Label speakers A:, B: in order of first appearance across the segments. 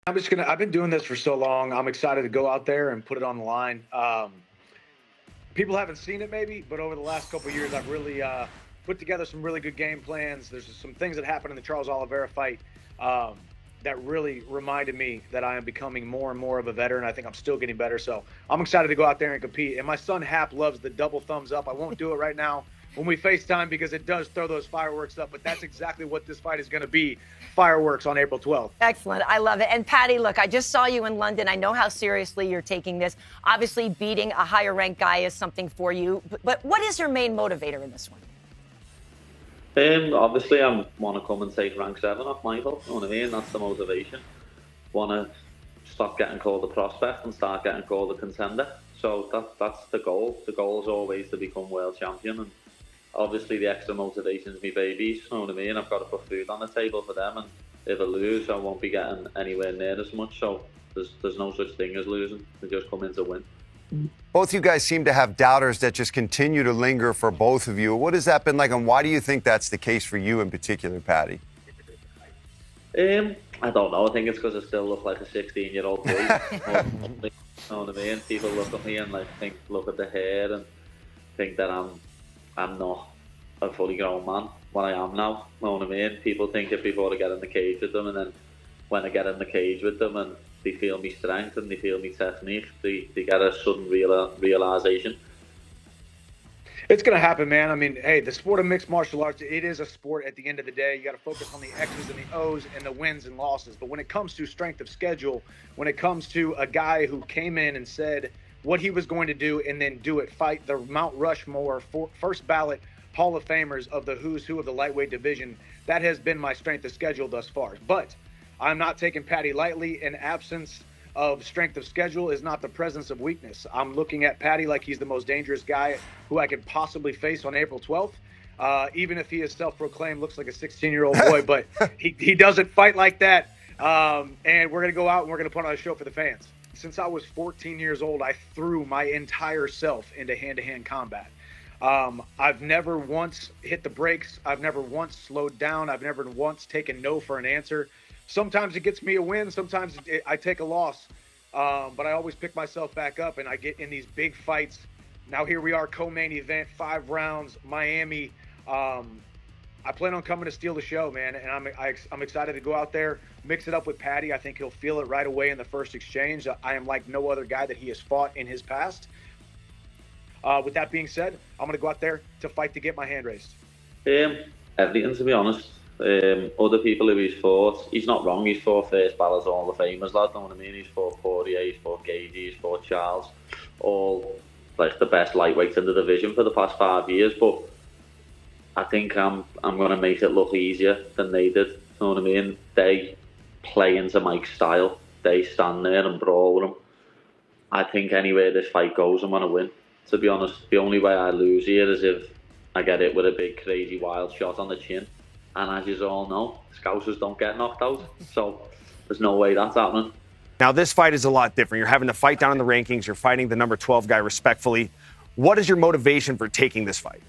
A: I've been doing this for so long. I'm excited to go out there and put it on the line. People haven't seen it maybe, but over the last couple of years, I've really put together some really good game plans. There's some things that happened in the Charles Oliveira fight that really reminded me that I am becoming more and more of a veteran. I think I'm still getting better. So I'm excited to go out there and compete. And my son Hap loves the double thumbs up. I won't do it right now when we FaceTime because it does throw those fireworks up, but that's exactly what this fight is going to be, fireworks on April 12th.
B: Excellent. I love it. And Paddy, look, I just saw you in London. I know how seriously you're taking this. Obviously, beating a higher ranked guy is something for you, but what is your main motivator in this one?
C: Obviously, I want to come and take rank 7 off Michael. You know what I mean? That's the motivation. Want to stop getting called a prospect and start getting called a contender. So that's the goal. The goal is always to become world champion. And obviously, the extra motivation is my babies. You know what I mean? I've got to put food on the table for them. And if I lose, I won't be getting anywhere near as much. So there's no such thing as losing. We just come in to win.
D: Both you guys seem to have doubters that just continue to linger for both of you. What has that been like, and why do you think that's the case for you in particular, Paddy?
C: I don't know. I think it's because I still look like a 16-year-old boy. You know what I mean? People look at me and look at the hair and think that I'm not a fully grown man. What I am now. You know what I mean? People think it before I get in the cage with them, and then when I get in the cage with them and they feel me strength and they feel me technique, they get a sudden realization.
A: It's going to happen, man. I mean, hey, the sport of mixed martial arts, it is a sport at the end of the day. You got to focus on the X's and the O's and the wins and losses. But when it comes to strength of schedule, when it comes to a guy who came in and said what he was going to do and then do it, fight the Mount Rushmore first ballot Hall of Famers of the who's who of the lightweight division, that has been my strength of schedule thus far. But I'm not taking Paddy lightly. An absence of strength of schedule is not the presence of weakness. I'm looking at Paddy like he's the most dangerous guy who I could possibly face on April 12th. Even if he is self-proclaimed, looks like a 16-year-old boy, but he doesn't fight like that. And we're going to go out and we're going to put on a show for the fans. Since I was 14 years old, I threw my entire self into hand-to-hand combat. I've never once hit the brakes. I've never once slowed down. I've never once taken no for an answer. Sometimes it gets me a win. Sometimes I take a loss. But I always pick myself back up and I get in these big fights. Now here we are, co-main event, 5 rounds, Miami. I plan on coming to steal the show, man. And I'm excited to go out there, mix it up with Paddy. I think he'll feel it right away in the first exchange. I am like no other guy that he has fought in his past. With that being said, I'm going to go out there to fight to get my hand raised.
C: Everything, to be honest. Other people who he's fought, he's not wrong. He's fought first ballot Hall of Famers, lad. Know what I mean? He's fought Poirier, he's fought Gagey, he's fought Charles, all like the best lightweights in the division for the past 5 years. But I think I'm going to make it look easier than they did. Know what I mean? They play into Mike's style. They stand there and brawl with him. I think anywhere this fight goes, I'm going to win. To be honest, the only way I lose here is if I get it with a big, crazy, wild shot on the chin. And as you all know, Scousers don't get knocked out. So there's no way that's happening.
E: Now, this fight is a lot different. You're having to fight down in the rankings. You're fighting the number 12 guy respectfully. What is your motivation for taking this fight?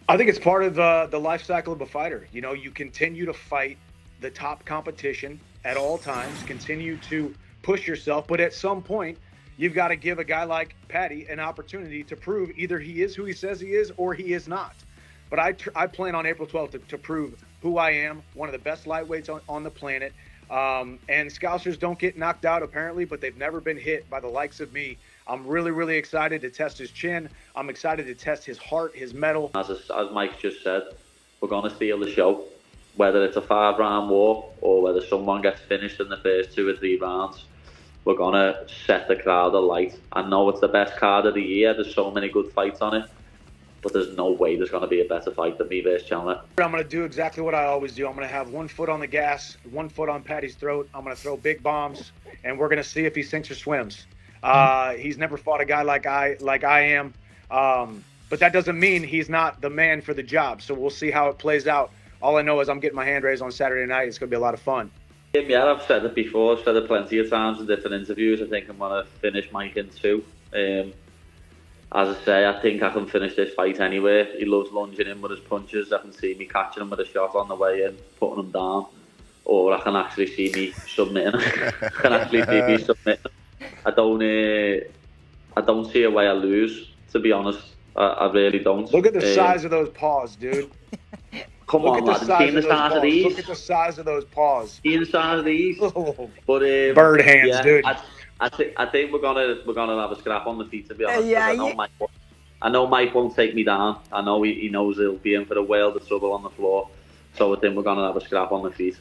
A: I think it's part of the life cycle of a fighter. You know, you continue to fight the top competition at all times, continue to push yourself. But at some point, you've got to give a guy like Paddy an opportunity to prove either he is who he says he is or he is not. But I plan on April 12th to prove who I am, one of the best lightweights on the planet. And Scousers don't get knocked out, apparently, but they've never been hit by the likes of me. I'm really, really excited to test his chin. I'm excited to test his heart, his mettle.
C: As Mike just said, we're going to steal the show. Whether it's a 5-round war or whether someone gets finished in the first 2 or 3 rounds, we're going to set the crowd alight. I know it's the best card of the year. There's so many good fights on it. But there's no way there's going to be a better fight than me versus Chandler.
A: I'm going to do exactly what I always do. I'm going to have 1 foot on the gas, 1 foot on Paddy's throat. I'm going to throw big bombs, and we're going to see if he sinks or swims. He's never fought a guy like I am, but that doesn't mean he's not the man for the job. So we'll see how it plays out. All I know is I'm getting my hand raised on Saturday night. It's going to be a lot of fun.
C: Yeah, I've said it before. I've said it plenty of times in different interviews. I think I'm going to finish Mike in 2. As I say, I think I can finish this fight anywhere. He loves lunging in with his punches. I can see me catching him with a shot on the way in, putting him down. or I can actually see me submitting. I can actually see me submitting. I don't see a way I lose, to be honest. I really don't.
A: Look at the size of those paws, dude.
C: Come
A: Look
C: on,
A: at the
C: lad.
A: size
C: See
A: of
C: the
A: those
C: size of
A: paws.
C: these.
A: Look at the size of those paws.
C: See the size of these.
A: Oh,
C: But
A: bird hands,
C: yeah,
A: dude.
C: I think we're gonna have a scrap on the feet, to be honest.
B: Yeah,
C: I know Mike won't take me down. I know he knows he'll be in for a world of trouble on the floor. So I think we're gonna have a scrap on the feet.